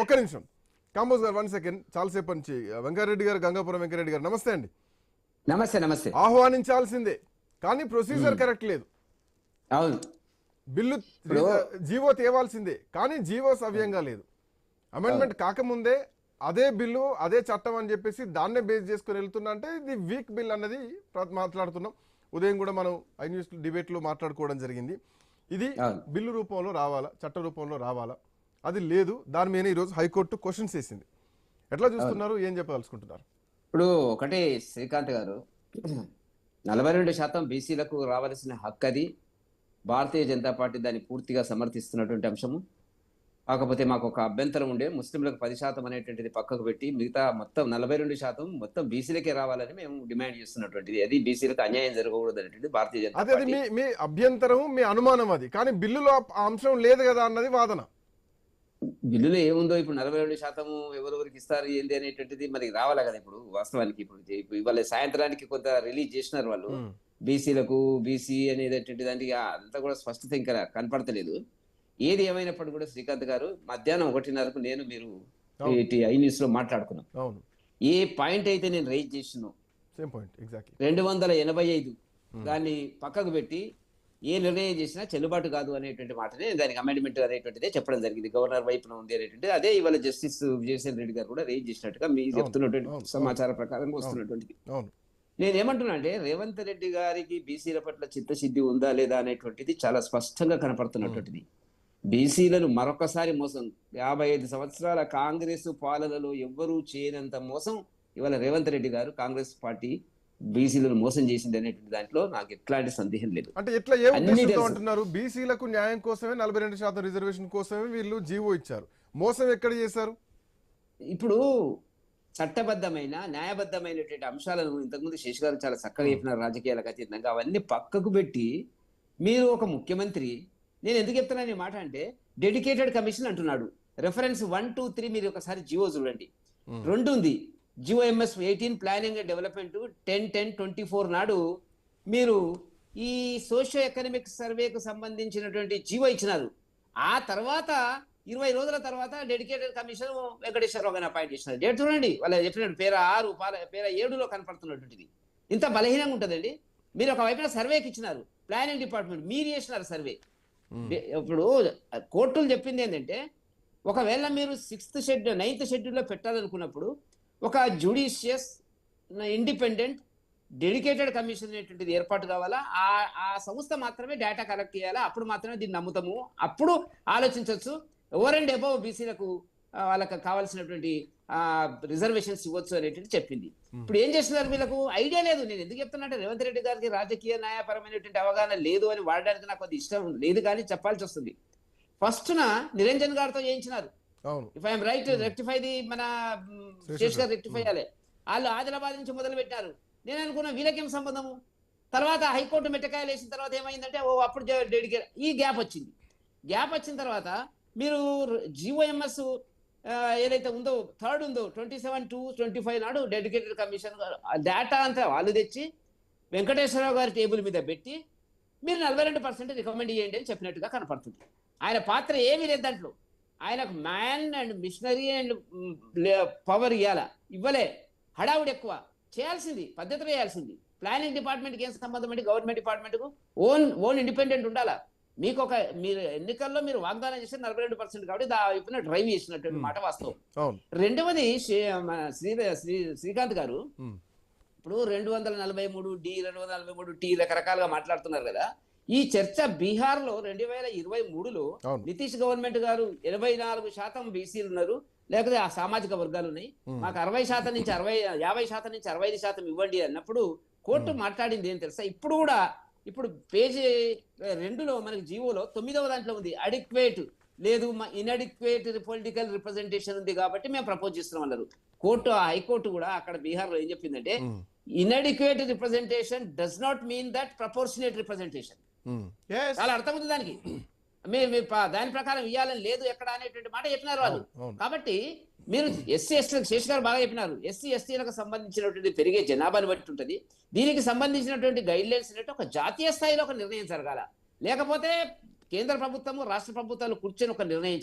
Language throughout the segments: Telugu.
ఒక్క నిమిషం కాంబోజ్ గారు 1 సెకండ్. చాలాసేపు నుంచి వెంకటరెడ్డి గారు, గంగాపురం వెంకటరెడ్డి గారు నమస్తే అండి. నమస్తే నమస్తే. ఆహ్వానించాల్సిందే కానీ ప్రొసీజర్ కరెక్ట్ లేదు. అవును, బిల్లు జీవో తేవాల్సిందే కానీ జీవో సవ్యంగా లేదు. అమెండ్మెంట్ కాకముందే అదే బిల్లు అదే చట్టం అని చెప్పేసి దాన్నే బేస్ చేసుకుని వెళ్తున్నా అంటే ఇది వీక్ బిల్ అన్నది మాట్లాడుతున్నాం. ఉదయం కూడా మనం ఐ న్యూస్ డిబేట్లో మాట్లాడుకోవడం జరిగింది. ఇది బిల్లు రూపంలో రావాలా, చట్ట రూపంలో రావాలా, అది లేదు. దాని మీద ఈరోజు హైకోర్టు క్వశ్చన్స్ వేసింది. ఎట్లా చూస్తున్నారు, ఏం చెప్పదలుచుకుంటున్నారు? ఇప్పుడు ఒకటే శ్రీకాంత్ గారు, 42% బీసీలకు రావాల్సిన హక్కు అది. భారతీయ జనతా పార్టీ దాన్ని పూర్తిగా సమర్థిస్తున్నటువంటి అంశము. కాకపోతే మాకు ఒక అభ్యంతరం ఉండే, ముస్లింలకు 10% అనేటువంటిది పక్కకు పెట్టి మిగతా మొత్తం 42% మొత్తం బీసీలకే రావాలని మేము డిమాండ్ చేస్తున్నటువంటిది. అది బీసీలకు అన్యాయం జరగకూడదు అనేటువంటిది భారతీయ జనతా పార్టీ. మీ అభ్యంతరం, మీ అనుమానం అది, కానీ బిల్లులో ఆ అంశం లేదు కదా అన్నది వాదన. బిల్లులో ఏముందో ఇప్పుడు 42% ఎవరెవరికి ఇస్తారు ఏంది అనేటువంటిది మరి రావాలి కదా. ఇప్పుడు వాస్తవానికి ఇప్పుడు ఇవాళ సాయంత్రానికి కొంత రిలీజ్ చేసినారు వాళ్ళు, బీసీలకు బీసీ అనేది దానికి అంతా కూడా స్పష్టత ఇంకా కనపడతలేదు. ఏది ఏమైనప్పుడు కూడా శ్రీకాంత్ గారు, మధ్యాహ్నం 1:30కు మీరు ఐ న్యూస్ లో మాట్లాడుకున్నాం. ఏ పాయింట్ అయితే నేను రైజ్ చేసినో 285 దాన్ని పక్కకు పెట్టి ఏ నిర్ణయం చేసినా చెల్లుబాటు కాదు అనేటువంటి మాటనే, దానికి అమెండ్మెంట్ అనేటువంటిదే చెప్పడం జరిగింది. గవర్నర్ వైపున ఉంది అనేటువంటిది అదే ఇవాళ జస్టిస్ విజయసేన్ రెడ్డి గారు కూడా రైజ్ చేసినట్టుగా మీరు చెప్తున్నటువంటి సమాచార ప్రకారంగా వస్తున్నటువంటిది. నేనేమంటున్నా అంటే, రేవంత్ రెడ్డి గారికి బీసీల పట్ల చిత్తశుద్ధి ఉందా లేదా అనేటువంటిది చాలా స్పష్టంగా కనపడుతున్నటువంటిది. బీసీలను మరొకసారి మోసం, 55 సంవత్సరాల కాంగ్రెస్ పాలనలో ఎవ్వరూ చేయనంత మోసం ఇవాళ రేవంత్ రెడ్డి గారు, కాంగ్రెస్ పార్టీ బీసీలను మోసం చేసింది అనేటువంటి దాంట్లో నాకు ఎట్లాంటి సందేహం లేదు. అంటే ఎట్లా ఏ ఉద్దేశంతో అంటున్నారు? బీసీలకు న్యాయం కోసమే 42% రిజర్వేషన్ కోసమే వీళ్ళు జీవో ఇచ్చారు, మోసం ఎక్కడ చేశారు? ఇప్పుడు చట్టబద్ధమైన న్యాయబద్ధమైనటువంటి అంశాలను ఇంతకుముందు శేష్ గారు చాలా చక్కగా చెప్పినారు. రాజకీయాలకు అతీతంగా అవన్నీ పక్కకు పెట్టి మీరు ఒక ముఖ్యమంత్రి, నేను ఎందుకు చెప్తున్నాను ఈ మాట అంటే, డెడికేటెడ్ కమిషన్ అంటున్నాడు. రెఫరెన్స్ 1, 2, 3 మీరు ఒకసారి జియో చూడండి. 2 ఉంది GOMS 18 ప్లానింగ్ అండ్ డెవలప్మెంట్ 10/10/24 నాడు మీరు ఈ సోషియో ఎకనామిక్ సర్వేకు సంబంధించినటువంటి జీవో ఇచ్చినారు. ఆ తర్వాత 20 రోజుల తర్వాత డెడికేటెడ్ కమిషన్ వెంకటేశ్వరరావు గారిని అపాయింట్ చేసినారు. డేట్ చూడండి, వాళ్ళు చెప్పినట్టు పేర 6 పేర 7లో కనపడుతున్నటువంటిది. ఇంత బలహీనంగా ఉంటుందండి. మీరు ఒక వైపున సర్వేకి ఇచ్చినారు, ప్లానింగ్ డిపార్ట్మెంట్ మీరు చేసినారు సర్వే. ఇప్పుడు కోర్టులు చెప్పింది ఏంటంటే, ఒకవేళ మీరు 9th షెడ్యూల్లో పెట్టాలనుకున్నప్పుడు ఒక జ్యుడిషియస్ ఇండిపెండెంట్ డెడికేటెడ్ కమిషన్ అనేటువంటిది ఏర్పాటు కావాలా. ఆ సంస్థ మాత్రమే డేటా కలెక్ట్ చేయాలా, అప్పుడు మాత్రమే దీన్ని నమ్ముతాము, అప్పుడు ఆలోచించవచ్చు ఓవర్ అండ్ అబౌవ్ బీసీలకు వాళ్ళకి కావాల్సినటువంటి రిజర్వేషన్స్ ఇవ్వచ్చు అనేటువంటి చెప్పింది. ఇప్పుడు ఏం చేస్తున్నారు, వీళ్ళకు ఐడియా లేదు. నేను ఎందుకు చెప్తున్నా అంటే, రేవంత్ రెడ్డి గారికి రాజకీయ న్యాయపరమైనటువంటి అవగాహన లేదు అని వాడడానికి నాకు అది ఇష్టం లేదు, కానీ చెప్పాల్సి వస్తుంది. ఫస్ట్న నిరంజన్ గారితో చేయించినారు. If I'm right, rectify the మన శేష్ గారు రెక్టిఫై చేయాలి. వాళ్ళు ఆదిలాబాద్ నుంచి మొదలు పెట్టారు. నేను అనుకున్నా వీళ్ళకేం సంబంధము. తర్వాత హైకోర్టు మెట్టకాయలు వేసిన తర్వాత ఏమైందంటే, అప్పుడు డెడికేట్ ఈ గ్యాప్ వచ్చింది. గ్యాప్ వచ్చిన తర్వాత మీరు GOMS ఏదైతే ఉందో 3rd ఉందో 27/2/25 నాడు డెడికేటెడ్ కమిషన్ డేటా అంతా వాళ్ళు తెచ్చి వెంకటేశ్వరరావు గారి టేబుల్ మీద పెట్టి మీరు 42% రికమెండ్ చేయండి అని చెప్పినట్టుగా కనపడుతుంది. ఆయన పాత్ర ఏమీ లేదు దాంట్లో. ఆయనకు man and machinery and power ఇవ్వలే. హడావుడు ఎక్కువ చేయాల్సింది, పద్ధతిలో చేయాల్సింది. ప్లానింగ్ డిపార్ట్మెంట్కి ఏం సంబంధం అంటే, గవర్నమెంట్ డిపార్ట్మెంట్కు ఓన్ ఇండిపెండెంట్ ఉండాలా. మీరు ఎన్నికల్లో మీరు వాగ్దానం చేస్తే 42% కాబట్టి వైపున డ్రైవ్ చేసినటువంటి మాట వాస్తవం. రెండవది శ్రీకాంత్ గారు, ఇప్పుడు 243D 243T రకరకాలుగా మాట్లాడుతున్నారు కదా. ఈ చర్చ బీహార్ లో 2023లో నితీష్ గవర్నమెంట్ గారు 84% బీసీలు ఉన్నారు, లేకపోతే ఆ సామాజిక వర్గాలు ఉన్నాయి, మాకు 60% నుంచి 50% నుంచి 65% ఇవ్వండి అన్నప్పుడు కోర్టు మాట్లాడింది ఏం తెలుసా? ఇప్పుడు కూడా ఇప్పుడు పేజీ 2లో మనకి జీవోలో 9వ దాంట్లో ఉంది, అడిక్వేట్ లేదు, ఇన్అడిక్వేట్ పొలిటికల్ రిప్రజెంటేషన్ ఉంది కాబట్టి మేము ప్రపోజ్ చేస్తున్నాం అన్నారు. హైకోర్టు కూడా అక్కడ బీహార్ లో ఏం చెప్పిందంటే, inadequate representation does not mean that proportionate representation. చాలా అర్థం ఉంది దానికి. దాని ప్రకారం ఇవ్వాలని లేదు ఎక్కడ అనేటువంటి మాట చెప్పినారు వాళ్ళు. కాబట్టి మీరు ఎస్సీ ఎస్టీలకు శేష్ గారు బాగా చెప్పినారు, ఎస్సీ ఎస్టీలకు సంబంధించినటువంటి పెరిగే జనాభాని బట్టి ఉంటుంది. దీనికి సంబంధించినటువంటి గైడ్ లైన్స్ ఒక జాతీయ స్థాయిలో ఒక నిర్ణయం జరగాల. లేకపోతే కేంద్ర ప్రభుత్వము రాష్ట్ర ప్రభుత్వాలు కూర్చొని ఒక నిర్ణయం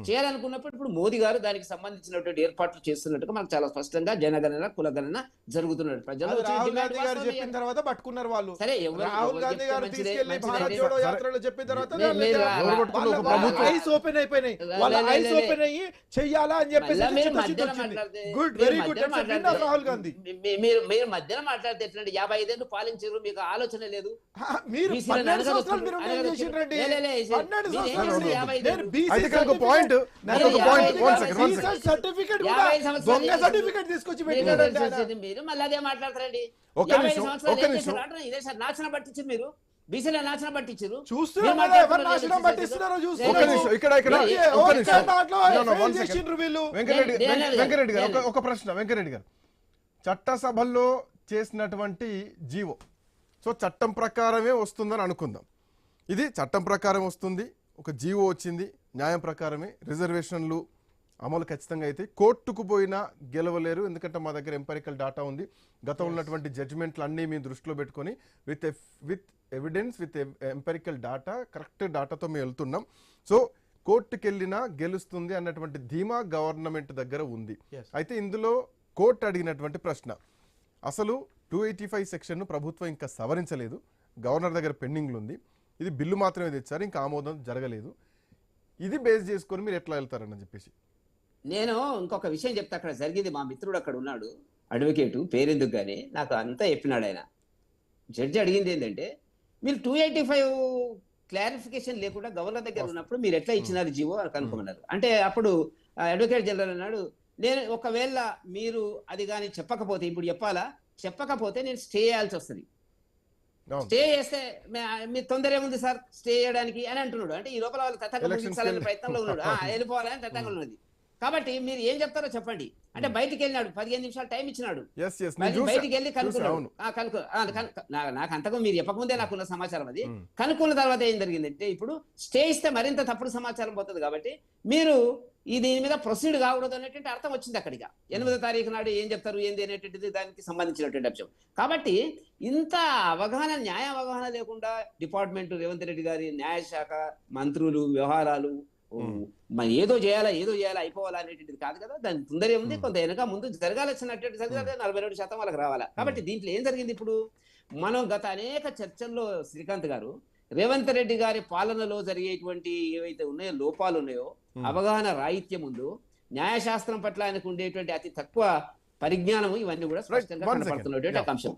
చేయాలనుకున్నప్పుడు ఇప్పుడు మోదీ గారు దానికి సంబంధించినటువంటి ఏర్పాట్లు చేస్తున్నట్టుగా మనకు చాలా స్పష్టంగా జనగణన కులగణన జరుగుతున్నట్టు ప్రజలు అది రాహుల్ గాంధీ గారు చెప్పిన తర్వాత పట్టుకున్నారు వాళ్ళు. సరే రాహుల్ గాంధీ గారు తీసుకెళ్లి భారత్ జోడో యాత్రలో చెప్పిన తర్వాత ఐస్ ఓపెన్ అయిపోయినాయి, వాళ్ళ ఐస్ ఓపెన్ అయ్యి చెయ్యాలా అని చెప్పేసి good, very good. Rahul Gandhi మీరు మధ్యలో మాట్లాడితే ఎట్లండి? 55 ఏళ్ళు పాలించారు, మీకు ఆలోచన లేదు. మీరు మీరు మళ్ళీ అదే మాట్లాడతారండి. నాశనం పట్టించారు, మీరు బీసీల నాశనం పట్టించారు. వెంకరెడ్డి గారు ఒక ప్రశ్న. వెంకరెడ్డి గారు, చట్టసభల్లో చేసినటువంటి జీవో, సో చట్టం ప్రకారమే వస్తుందని అనుకుందాం. ఇది చట్టం ప్రకారం వస్తుంది, ఒక జీవో వచ్చింది, న్యాయం ప్రకారమే రిజర్వేషన్లు అమలు ఖచ్చితంగా అయితే కోర్టుకు పోయినా గెలవలేరు, ఎందుకంటే మా దగ్గర ఎంపరికల్ డాటా ఉంది. గతంలో ఉన్నటువంటి జడ్జిమెంట్లు అన్నీ మేము దృష్టిలో పెట్టుకొని with evidence, with empirical data, correct డాటాతో మేము వెళ్తున్నాం. సో కోర్టుకు వెళ్ళినా గెలుస్తుంది అన్నటువంటి ధీమా గవర్నమెంట్ దగ్గర ఉంది. అయితే ఇందులో కోర్టు అడిగినటువంటి ప్రశ్న, అసలు 285 సెక్షన్ను ప్రభుత్వం ఇంకా సవరించలేదు, గవర్నర్ దగ్గర పెండింగ్లు ఉంది, ఇది బిల్లు మాత్రమే తెచ్చారు, ఇంకా ఆమోదం జరగలేదు, ఇది బేస్ చేసుకొని మీరు ఎట్లా వెళ్తారని చెప్పేసి. నేను ఇంకొక విషయం చెప్తా. అక్కడ జరిగింది, మా మిత్రుడు అక్కడ ఉన్నాడు, అడ్వకేటు, పేరెందుకు కానీ నాకు అంతా చెప్పినాడు ఆయన. జడ్జి అడిగింది ఏంటంటే, మీరు 285 క్లారిఫికేషన్ లేకుండా గవర్నర్ దగ్గర ఉన్నప్పుడు మీరు ఎట్లా ఇచ్చినారు జీవో అని కనుక్కోమన్నారు. అంటే అప్పుడు అడ్వకేట్ జనరల్ అన్నాడు, నేను ఒకవేళ మీరు అది కానీ చెప్పకపోతే, ఇప్పుడు చెప్పకపోతే నేను స్టే చేయాల్సి వస్తుంది, స్టే చేస్తే మీ తొందర ఏముంది సార్ స్టే చేయడానికి అని అంటున్నాడు. అంటే ఈ లోపల వాళ్ళు తతంగం ముగించాలనే ప్రయత్నంలో ఉన్నాడు, వెళ్ళిపోవాలని తతంగం ఉన్నది. కాబట్టి మీరు ఏం చెప్తారో చెప్పండి అంటే బయటికి వెళ్ళినాడు, 15 నిమిషాలు టైం ఇచ్చినాడు, బయటికి వెళ్ళి కనుక్కున్నాడు. నాకు అంతకు మీరు చెప్పకముందే నాకున్న సమాచారం అది. కనుక్కున్న తర్వాత ఏం జరిగిందంటే, ఇప్పుడు స్టే ఇస్తే మరింత తప్పుడు సమాచారం పోతుంది, కాబట్టి మీరు దీని మీద ప్రొసీడ్ కాకూడదు అనేటువంటి అర్థం వచ్చింది అక్కడిగా. 8వ తారీఖు నాడు ఏం చెప్తారు ఏంది అనేటువంటిది దానికి సంబంధించినటువంటి అంశం. కాబట్టి ఇంత అవగాహన, న్యాయ అవగాహన లేకుండా డిపార్ట్మెంట్, రేవంత్ రెడ్డి గారి న్యాయశాఖ మంత్రులు వ్యవహారాలు ఏదో చేయాలా అయిపోవాలా అనేటువంటిది కాదు కదా. దాని తొందర ఉంది, కొంత వెనక ముందు జరగాల్సినటువంటి 42% వాళ్ళకి రావాలా. కాబట్టి దీంట్లో ఏం జరిగింది, ఇప్పుడు మనం గత అనేక చర్చల్లో శ్రీకాంత్ గారు రేవంత్ రెడ్డి గారి పాలనలో జరిగేటువంటి ఏవైతే ఉన్నాయో లోపాలు ఉన్నాయో, అవగాహన రాహిత్యం ఉందో, న్యాయశాస్త్రం పట్ల ఆయనకు ఉండేటువంటి అతి తక్కువ పరిజ్ఞానం, ఇవన్నీ కూడా స్పష్టంగా కనపడుతున్నటువంటి అంశం.